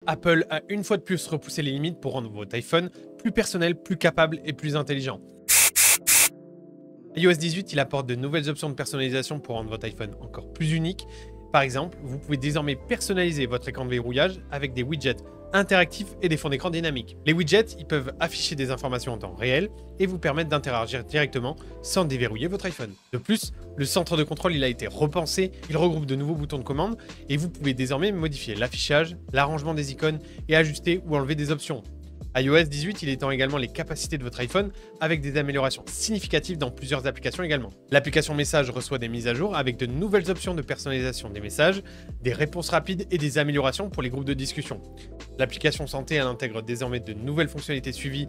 Apple a une fois de plus repoussé les limites pour rendre votre iPhone plus personnel, plus capable et plus intelligent. iOS 18, il apporte de nouvelles options de personnalisation pour rendre votre iPhone encore plus unique. Par exemple, vous pouvez désormais personnaliser votre écran de verrouillage avec des widgets interactifs et des fonds d'écran dynamiques. Les widgets, ils peuvent afficher des informations en temps réel et vous permettre d'interagir directement sans déverrouiller votre iPhone. De plus, le centre de contrôle il a été repensé, il regroupe de nouveaux boutons de commande et vous pouvez désormais modifier l'affichage, l'arrangement des icônes et ajuster ou enlever des options. iOS 18, il étend également les capacités de votre iPhone avec des améliorations significatives dans plusieurs applications également. L'application Messages reçoit des mises à jour avec de nouvelles options de personnalisation des messages, des réponses rapides et des améliorations pour les groupes de discussion. L'application Santé, elle intègre désormais de nouvelles fonctionnalités suivies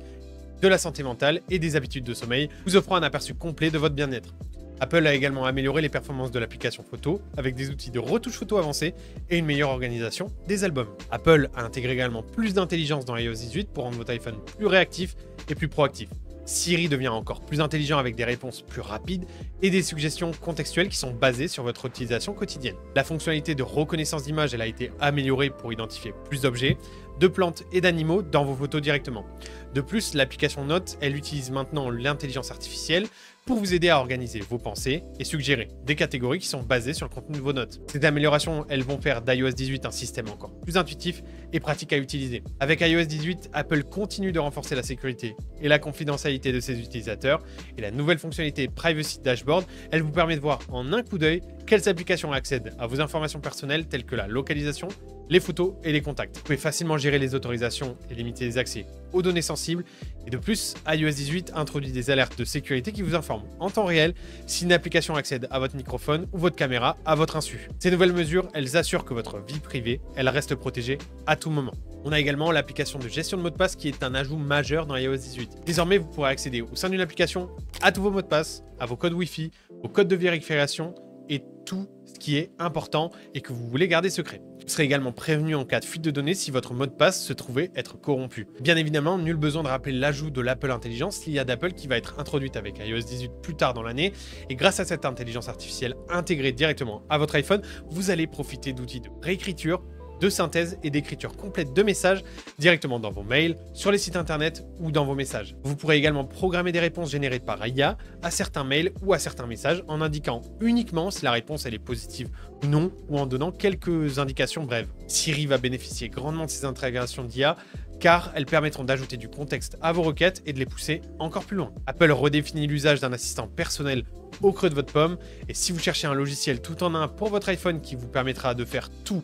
de la santé mentale et des habitudes de sommeil, vous offrant un aperçu complet de votre bien-être. Apple a également amélioré les performances de l'application photo avec des outils de retouche photo avancés et une meilleure organisation des albums. Apple a intégré également plus d'intelligence dans iOS 18 pour rendre votre iPhone plus réactif et plus proactif. Siri devient encore plus intelligent avec des réponses plus rapides et des suggestions contextuelles qui sont basées sur votre utilisation quotidienne. La fonctionnalité de reconnaissance d'image, elle a été améliorée pour identifier plus d'objets, de plantes et d'animaux dans vos photos directement. De plus, l'application Notes, elle utilise maintenant l'intelligence artificielle pour vous aider à organiser vos pensées et suggérer des catégories qui sont basées sur le contenu de vos notes. Ces améliorations, elles vont faire d'iOS 18 un système encore plus intuitif et pratique à utiliser. Avec iOS 18, Apple continue de renforcer la sécurité et la confidentialité de ses utilisateurs et la nouvelle fonctionnalité Privacy Dashboard, elle vous permet de voir en un coup d'œil quelles applications accèdent à vos informations personnelles telles que la localisation, les photos et les contacts. Vous pouvez facilement gérer les autorisations et limiter les accès aux données sensibles. Et de plus, iOS 18 introduit des alertes de sécurité qui vous informent en temps réel si une application accède à votre microphone ou votre caméra à votre insu. Ces nouvelles mesures, elles assurent que votre vie privée, elle reste protégée à tout moment. On a également l'application de gestion de mots de passe qui est un ajout majeur dans iOS 18. Désormais, vous pourrez accéder au sein d'une application à tous vos mots de passe, à vos codes Wi-Fi, vos codes de vérification et tout ce qui est important et que vous voulez garder secret. Vous serez également prévenu en cas de fuite de données si votre mot de passe se trouvait être corrompu. Bien évidemment, nul besoin de rappeler l'ajout de l'Apple Intelligence, l'IA d'Apple qui va être introduite avec iOS 18 plus tard dans l'année. Et grâce à cette intelligence artificielle intégrée directement à votre iPhone, vous allez profiter d'outils de réécriture, de synthèse et d'écriture complète de messages directement dans vos mails, sur les sites internet ou dans vos messages. Vous pourrez également programmer des réponses générées par IA à certains mails ou à certains messages en indiquant uniquement si la réponse elle est positive ou non ou en donnant quelques indications brèves. Siri va bénéficier grandement de ces intégrations d'IA car elles permettront d'ajouter du contexte à vos requêtes et de les pousser encore plus loin. Apple redéfinit l'usage d'un assistant personnel au creux de votre pomme et si vous cherchez un logiciel tout en un pour votre iPhone qui vous permettra de faire tout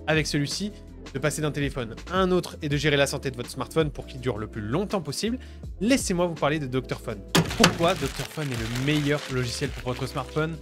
avec celui-ci, de passer d'un téléphone à un autre et de gérer la santé de votre smartphone pour qu'il dure le plus longtemps possible, laissez-moi vous parler de Dr Phone. Pourquoi Dr Phone est le meilleur logiciel pour votre smartphone?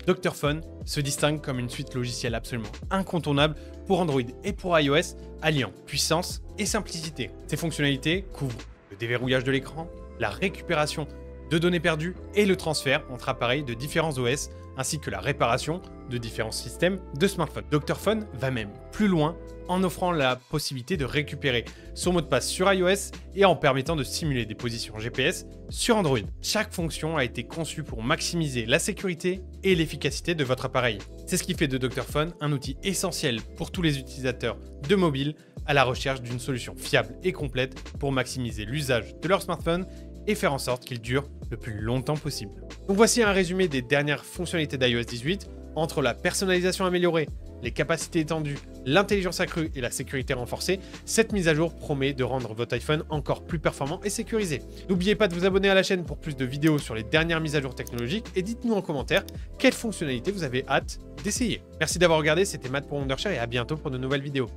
Dr Phone se distingue comme une suite logicielle absolument incontournable pour Android et pour iOS, alliant puissance et simplicité. Ses fonctionnalités couvrent le déverrouillage de l'écran, la récupération de données perdues et le transfert entre appareils de différents OS, ainsi que la réparation de différents systèmes de smartphone. Dr Phone va même plus loin en offrant la possibilité de récupérer son mot de passe sur iOS et en permettant de simuler des positions GPS sur Android. Chaque fonction a été conçue pour maximiser la sécurité et l'efficacité de votre appareil. C'est ce qui fait de Dr Phone un outil essentiel pour tous les utilisateurs de mobile à la recherche d'une solution fiable et complète pour maximiser l'usage de leur smartphone et faire en sorte qu'il dure le plus longtemps possible. Donc voici un résumé des dernières fonctionnalités d'iOS 18. Entre la personnalisation améliorée, les capacités étendues, l'intelligence accrue et la sécurité renforcée, cette mise à jour promet de rendre votre iPhone encore plus performant et sécurisé. N'oubliez pas de vous abonner à la chaîne pour plus de vidéos sur les dernières mises à jour technologiques et dites-nous en commentaire quelles fonctionnalités vous avez hâte d'essayer. Merci d'avoir regardé, c'était Matt pour Wondershare et à bientôt pour de nouvelles vidéos.